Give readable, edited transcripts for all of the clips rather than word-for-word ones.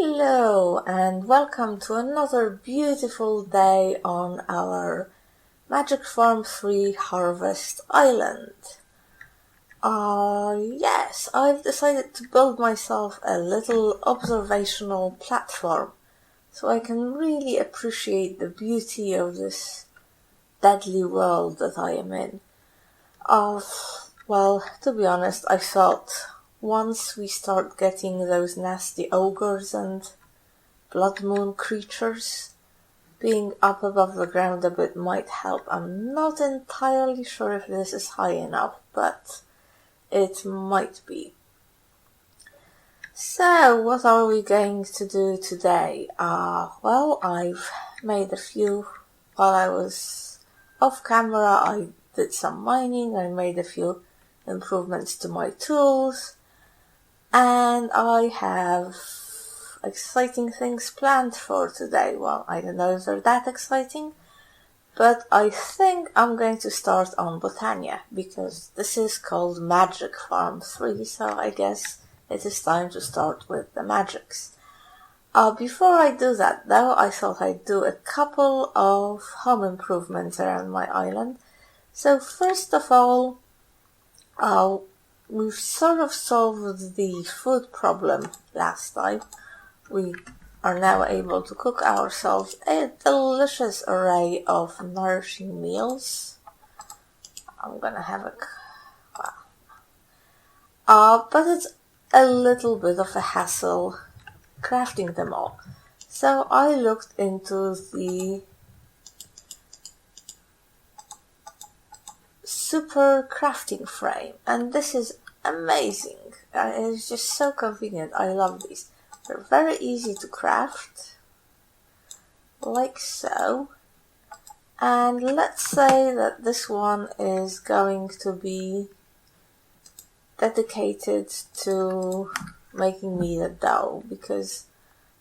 Hello and welcome to another beautiful day on our Magic Farm 3 Harvest Island. Yes, I've decided to build myself a little observational platform so I can really appreciate the beauty of this deadly world that I am in. Well, to be honest, I thought once we start getting those nasty ogres and blood moon creatures, being up above the ground a bit might help. I'm not entirely sure if this is high enough, but it might be. So, what are we going to do today? Well, I've made a few, while I was off camera, I did some mining, I made a few improvements to my tools, and I have exciting things planned for today. Well, I don't know if they're that exciting, but I think I'm going to start on Botania, because this is called Magic Farm 3, so I guess it is time to start with the magics. Before I do that, though, I thought I'd do a couple of home improvements around my island. So first of all, we've sort of solved the food problem last time. We are now able to cook ourselves a delicious array of nourishing meals. I'm gonna have a... but it's a little bit of a hassle crafting them all. So I looked into the super crafting frame, and this is amazing. It's just so convenient. I love these. They're very easy to craft, like so. And let's say that this one is going to be dedicated to making me the dough, because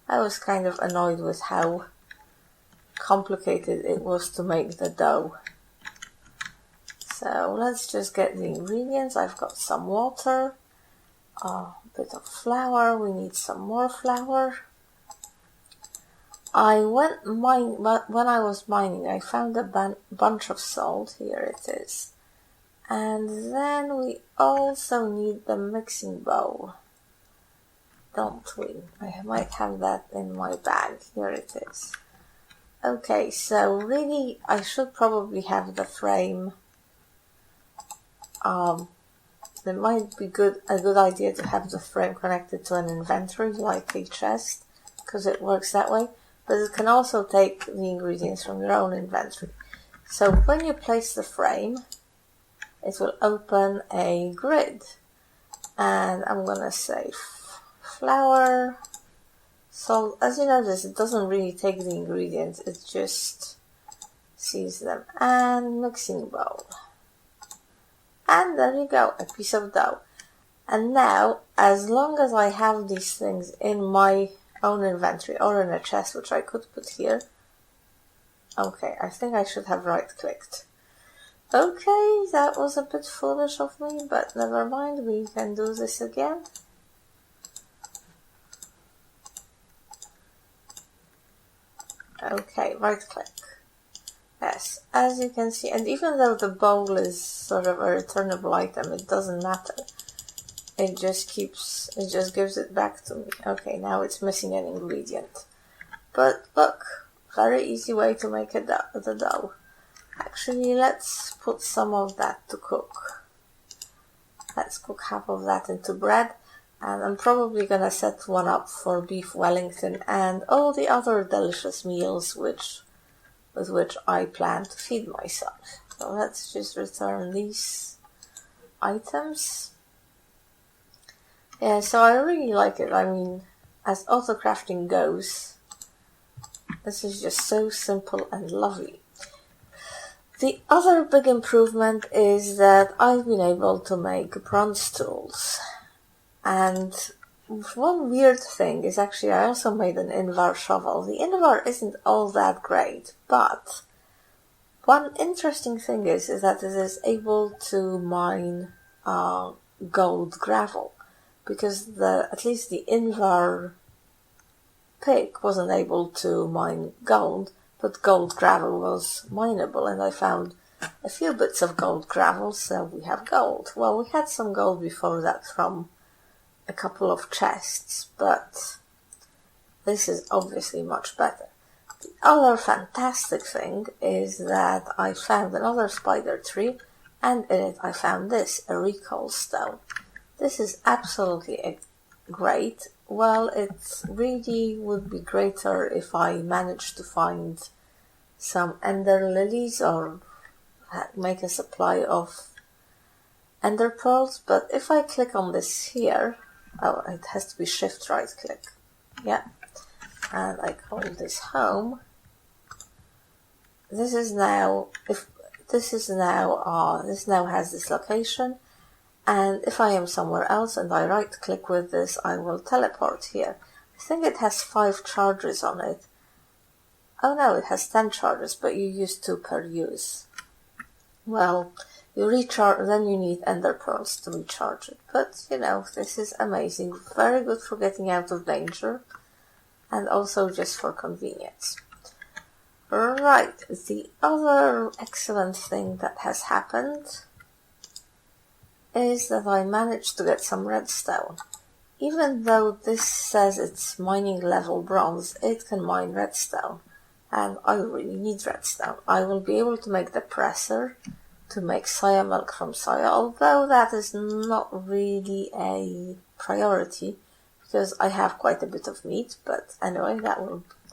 I was kind of annoyed with how complicated it was to make the dough. So let's just get the ingredients. I've got some water, a bit of flour. We need some more flour. When I was mining, I found a bunch of salt. Here it is. And then we also need the mixing bowl, don't we? I might have that in my bag. Here it is. Okay, so really I should probably have the frame. It might be a good idea to have the frame connected to an inventory, like a chest, because it works that way. But it can also take the ingredients from your own inventory. So when you place the frame, it will open a grid. And I'm gonna say flour, salt. As you notice, it doesn't really take the ingredients, it just sees them. And mixing bowl. And there you go, a piece of dough. And now, as long as I have these things in my own inventory or in a chest, which I could put here. Okay, I think I should have right-clicked. Okay, that was a bit foolish of me, but never mind, we can do this again. Okay, right-click. Yes, as you can see, and even though the bowl is sort of a returnable item, it doesn't matter. It just gives it back to me. Okay, now it's missing an ingredient. But look, very easy way to make the dough. Actually, let's put some of that to cook. Let's cook half of that into bread. And I'm probably gonna set one up for beef Wellington and all the other delicious meals with which I plan to feed myself. So let's just return these items. Yeah, so I really like it. I mean, as auto crafting goes, this is just so simple and lovely. The other big improvement is that I've been able to make bronze tools. And one weird thing is actually I also made an Invar shovel. The Invar isn't all that great, but one interesting thing is that it is able to mine gold gravel, because at least the Invar pick wasn't able to mine gold, but gold gravel was mineable, and I found a few bits of gold gravel, so we have gold. Well, we had some gold before that from a couple of chests, but this is obviously much better. The other fantastic thing is that I found another spider tree, and in it I found this, a recall stone. This is absolutely great. Well, it really would be greater if I managed to find some ender lilies or make a supply of ender pearls, but if I click on this here, oh, it has to be shift right click, yeah, and I call this home. This now has this location, and if I am somewhere else and I right click with this, I will teleport here. I think it has 5 charges on it. Oh no, it has 10 charges, but you use 2 per use. Well, you recharge, then you need ender pearls to recharge it. But, you know, this is amazing. Very good for getting out of danger, and also just for convenience. Right, the other excellent thing that has happened is that I managed to get some redstone. Even though this says it's mining level bronze, it can mine redstone, and I really need redstone. I will be able to make the presser to make soya milk from soya, although that is not really a priority because I have quite a bit of meat, but anyway,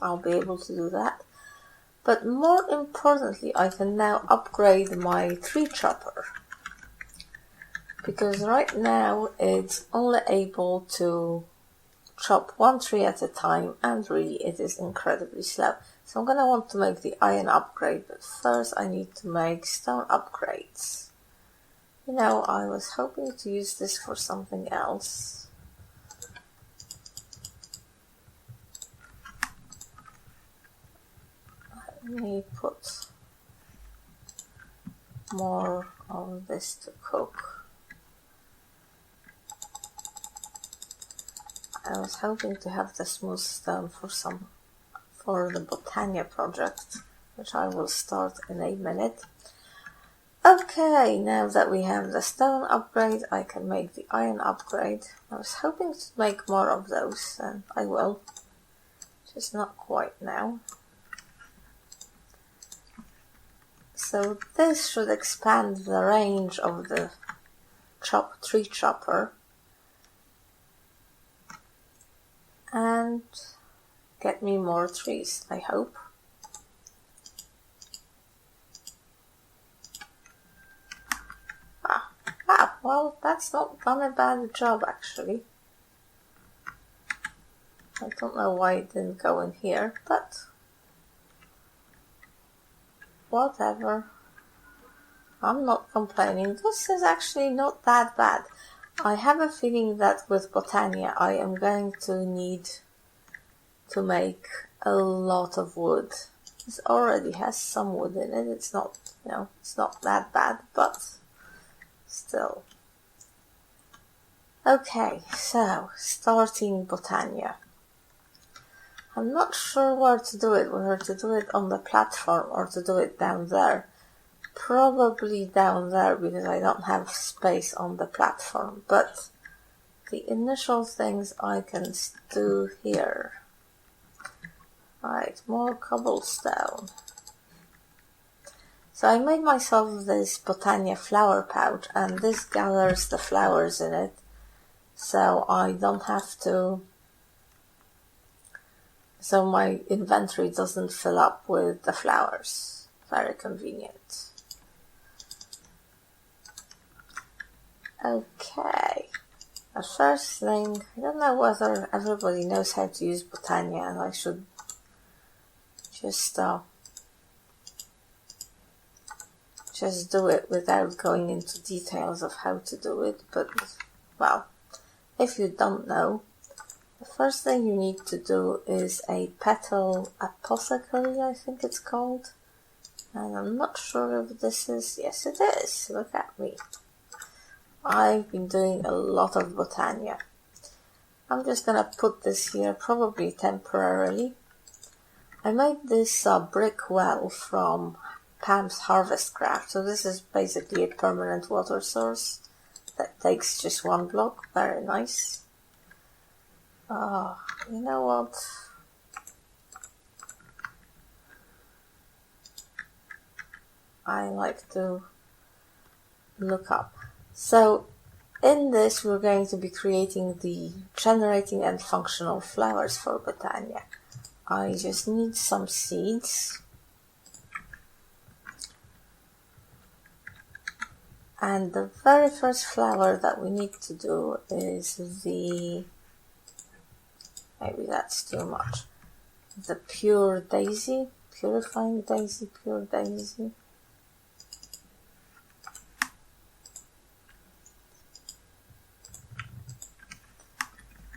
I'll be able to do that. But more importantly, I can now upgrade my tree chopper, because right now it's only able to chop 1 tree at a time, and really it is incredibly slow. So I'm going to want to make the iron upgrade, but first I need to make stone upgrades. You know, I was hoping to use this for something else. Let me put more of this to cook. I was hoping to have the smooth stone for the Botania project, which I will start in a minute. Okay, now that we have the stone upgrade, I can make the iron upgrade. I was hoping to make more of those, and I will, just not quite now. So this should expand the range of the tree chopper and get me more trees, I hope. Wow, well, that's not done a bad job actually. I don't know why it didn't go in here, but whatever. I'm not complaining. This is actually not that bad. I have a feeling that with Botania I am going to need to make a lot of wood. This already has some wood in it. It's not, it's not that bad, but still. Okay, so starting Botania. I'm not sure where to do it, whether to do it on the platform or to do it down there. Probably down there because I don't have space on the platform, but the initial things I can do here. Right, more cobblestone. So I made myself this Botania flower pouch, and this gathers the flowers in it, so I don't have to, so my inventory doesn't fill up with the flowers. Very convenient. Okay, the first thing, I don't know whether everybody knows how to use Botania, and I should just do it without going into details of how to do it, but, well, if you don't know, the first thing you need to do is a petal apothecary, I think it's called, and I'm not sure if this is, yes it is, look at me. I've been doing a lot of Botania. I'm just gonna put this here, probably temporarily. I made this brick well from Pam's Harvest Craft, so this is basically a permanent water source that takes just one block. Very nice. Oh, you know what? I like to look up. So in this we're going to be creating the generating and functional flowers for Botania. I just need some seeds. And the very first flower that we need to do is maybe that's too much, the pure daisy, purifying daisy, pure daisy.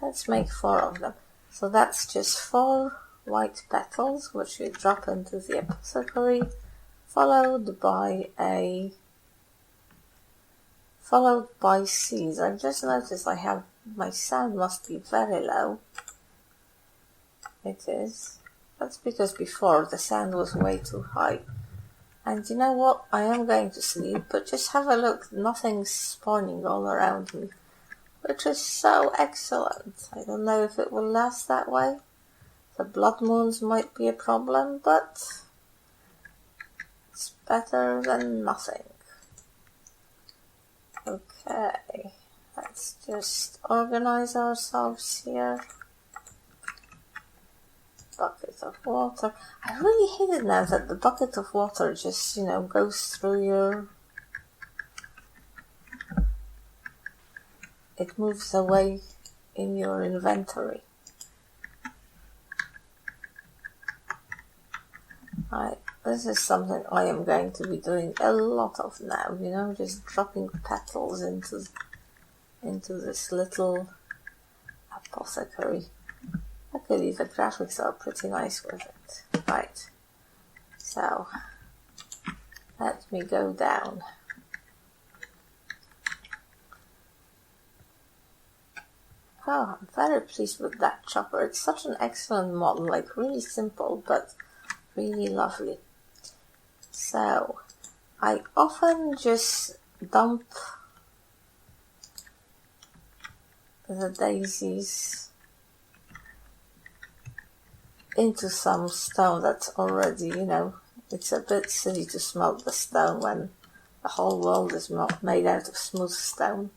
Let's make 4 of them. So that's just 4 white petals, which you drop into the apothecary, followed by seeds. I've just noticed my sound must be very low. It is. That's because before the sound was way too high. And you know what? I am going to sleep, but just have a look. Nothing's spawning all around me, which is so excellent. I don't know if it will last that way. The blood moons might be a problem, but it's better than nothing. Okay, let's just organize ourselves here. Bucket of water. I really hate it now that the bucket of water just, goes through it moves away in your inventory. This is something I am going to be doing a lot of now, just dropping petals into this little apothecary. Luckily the graphics are pretty nice with it. Right, so let me go down. Oh, I'm very pleased with that chopper. It's such an excellent model, like really simple, but really lovely. So, I often just dump the daisies into some stone that's already, it's a bit silly to smelt the stone when the whole world is made out of smooth stone.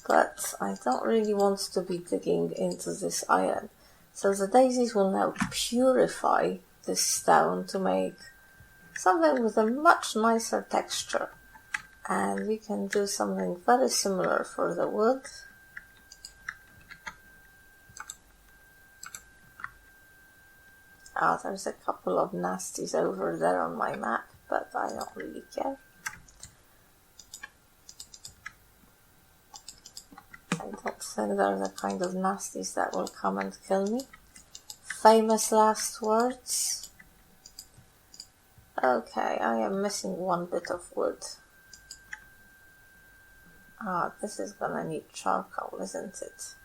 But I don't really want to be digging into this iron. So the daisies will now purify this stone to make something with a much nicer texture. And we can do something very similar for the wood. There's a couple of nasties over there on my map, but I don't really care. I don't think they're the kind of nasties that will come and kill me. Famous last words. Okay, I am missing one bit of wood. This is gonna need charcoal, isn't it?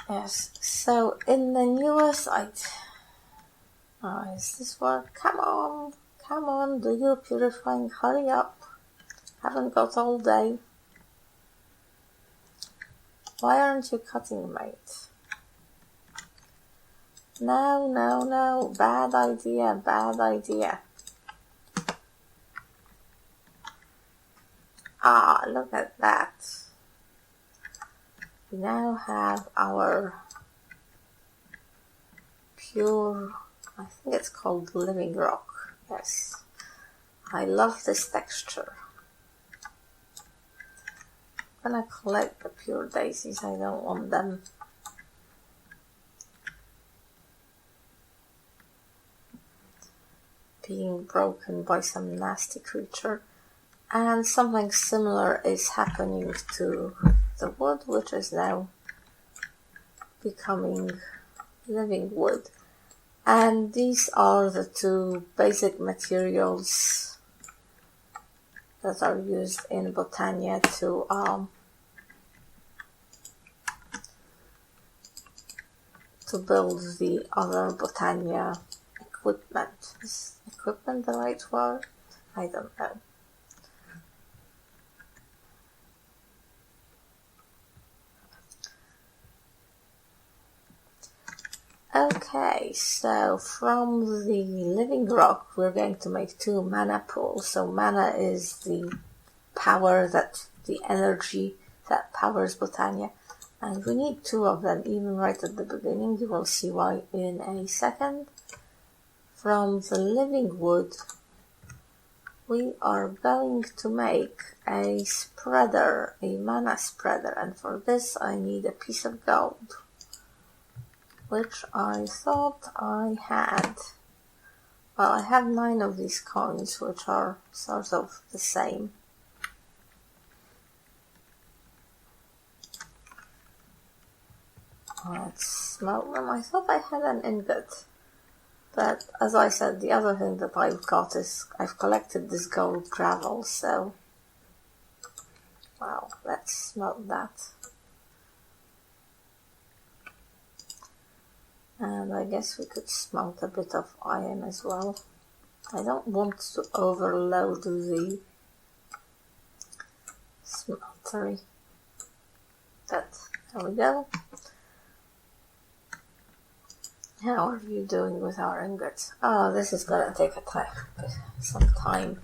Yes, so in the newest is this one? Come on, do your purifying, hurry up. Haven't got all day. Why aren't you cutting, mate? No, bad idea. Look at that. We now have our pure, I think it's called living rock. Yes, I love this texture. I'm gonna collect the pure daisies. I don't want them being broken by some nasty creature. And something similar is happening to the wood, which is now becoming living wood. And these are the two basic materials that are used in Botania to build the other Botania equipment. Is equipment the right word? I don't know. Okay, so from the living rock we're going to make 2 mana pools. So mana is the power, the energy that powers Botania, and we need 2 of them, even right at the beginning. You will see why in a second. From the living wood we are going to make a spreader, a mana spreader, and for this I need a piece of gold, which I thought I had. Well, I have 9 of these coins, which are sort of the same. Let's smelt them. I thought I had an ingot, but as I said, the other thing that I've got is I've collected this gold gravel, so well, let's smelt that. And I guess we could smelt a bit of iron as well. I don't want to overload the smeltery, but there we go. How are you doing with our ingots? Oh, this is gonna take some time.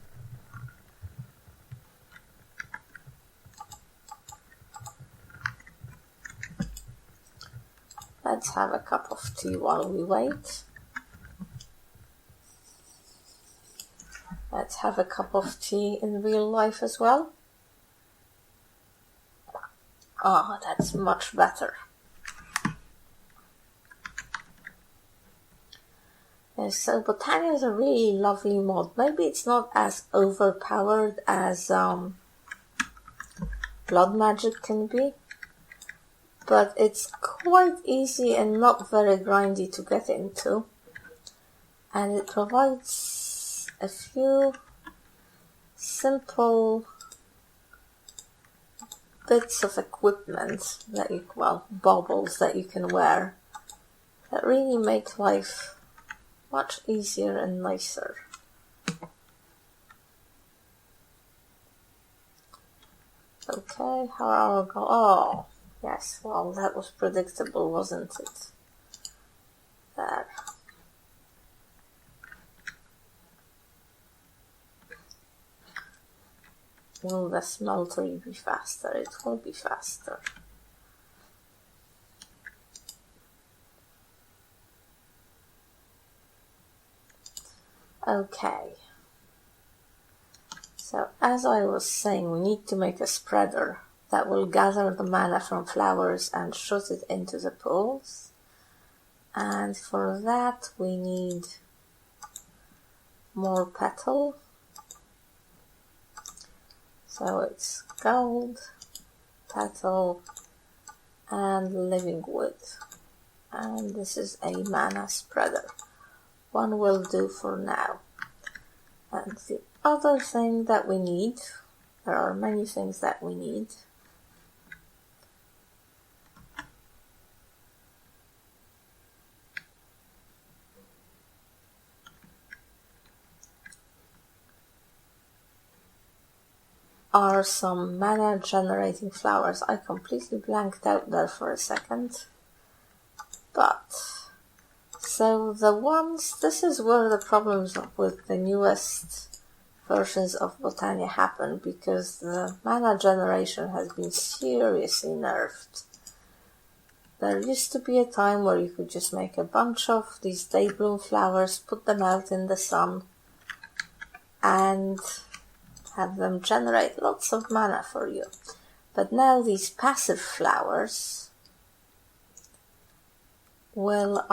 Let's have a cup of tea while we wait. Let's have a cup of tea in real life as well. Oh, that's much better. Yes, so Botania is a really lovely mod. Maybe it's not as overpowered as blood magic can be, but it's quite easy and not very grindy to get into, and it provides a few simple bits of equipment that baubles that you can wear that really make life much easier and nicer. Okay, how are we going? Oh, yes, well, that was predictable, wasn't it? There. Will the smeltery be faster? It will be faster. Okay. So, as I was saying, we need to make a spreader that will gather the mana from flowers and shoot it into the pools. And for that we need more petal. So it's gold, petal, and living wood. And this is a mana spreader. One will do for now. And the other thing that we need, there are many things that we need, are some mana generating flowers. I completely blanked out there for a second. But, so this is where the problems with the newest versions of Botania happen, because the mana generation has been seriously nerfed. There used to be a time where you could just make a bunch of these daybloom flowers, put them out in the sun, and have them generate lots of mana for you. But now these passive flowers will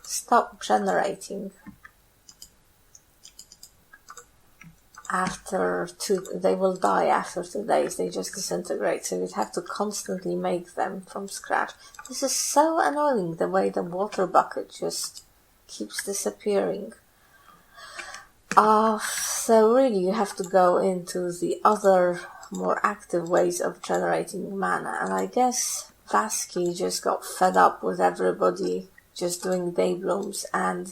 stop generating, they will die after 2 days. They just disintegrate. So you'd have to constantly make them from scratch. This is so annoying, the way the water bucket just keeps disappearing. So really you have to go into the other more active ways of generating mana. And I guess Vasky just got fed up with everybody just doing day blooms and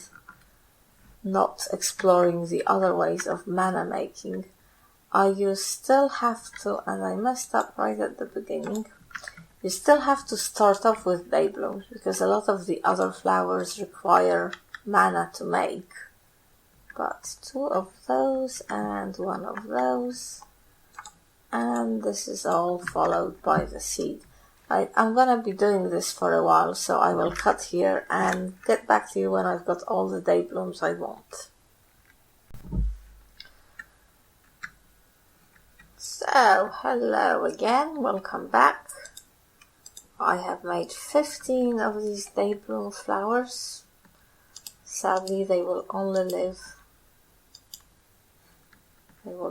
not exploring the other ways of mana making. You still have to, and I messed up right at the beginning, you still have to start off with day blooms because a lot of the other flowers require mana to make. But 2 of those and 1 of those, and this is all followed by the seed. I'm gonna be doing this for a while, so I will cut here and get back to you when I've got all the day blooms I want. So, hello again, welcome back. I have made 15 of these day bloom flowers. Sadly, they will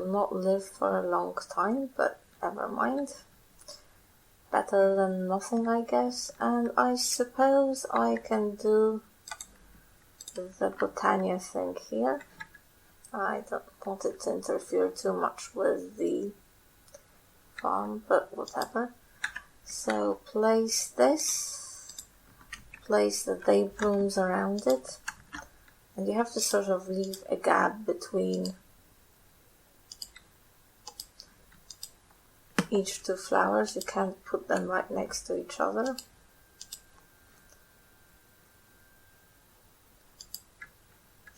not live for a long time, but never mind. Better than nothing, I guess. And I suppose I can do the Botania thing here. I don't want it to interfere too much with the farm, but whatever. So place this, place the day blooms around it, and you have to sort of leave a gap between each 2 flowers. You can't put them right next to each other.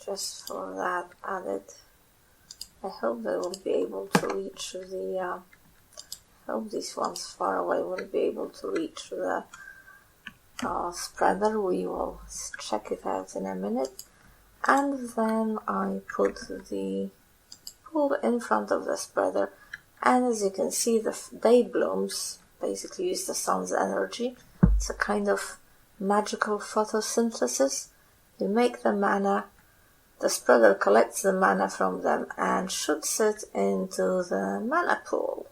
Just for that added, I hope they will be able to reach the, I hope these ones far away will be able to reach the spreader. We will check it out in a minute. And then I put the pool in front of the spreader. And as you can see, the day blooms basically use the sun's energy. It's a kind of magical photosynthesis. You make the mana, the spreader collects the mana from them and shoots it into the mana pool.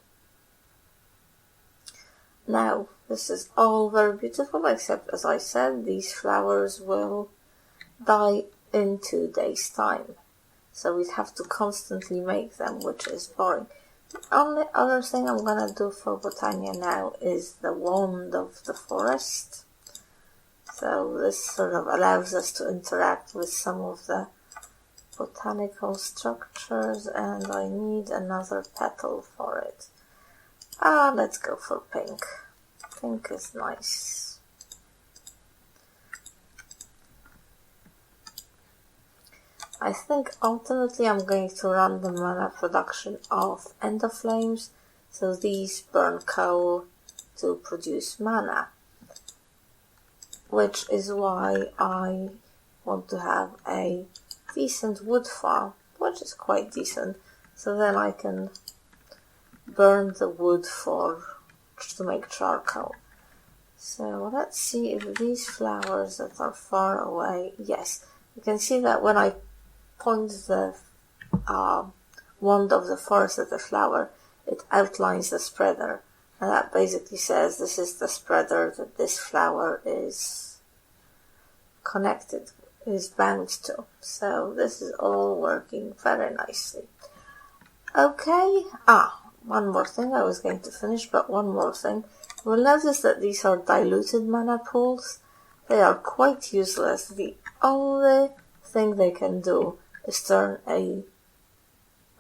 Now, this is all very beautiful, except as I said, these flowers will die in 2 days' time. So we'd have to constantly make them, which is boring. The only other thing I'm gonna do for Botania now is the wand of the forest. So this sort of allows us to interact with some of the botanical structures, and I need another petal for it. Let's go for pink. Pink is nice. I think ultimately I'm going to run the mana production of endoflames, so these burn coal to produce mana, which is why I want to have a decent wood farm, which is quite decent, so then I can burn the wood to make charcoal. So let's see if these flowers that are far away, yes, you can see that when I point the wand of the forest at the flower, it outlines the spreader, and that basically says this is the spreader that this flower is bound to. So this is all working very nicely. Okay, one more thing I was going to finish, but one more thing. You will notice that these are diluted mana pools. They are quite useless. The only thing they can do is turn a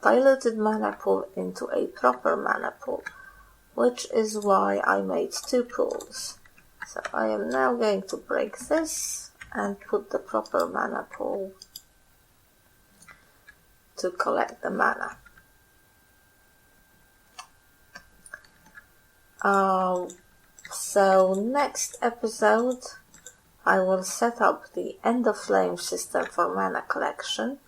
diluted mana pool into a proper mana pool, which is why I made 2 pools. So I am now going to break this and put the proper mana pool to collect the mana. So next episode I will set up the End of Flame system for mana collection,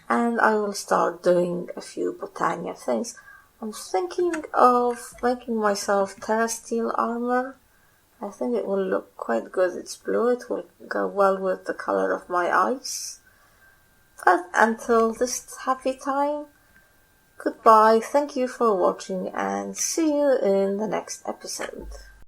and I will start doing a few Botania things. I'm thinking of making myself terrasteel armor. I think it will look quite good. It's blue, it will go well with the color of my eyes. But until this happy time, Goodbye, thank you for watching, and see you in the next episode.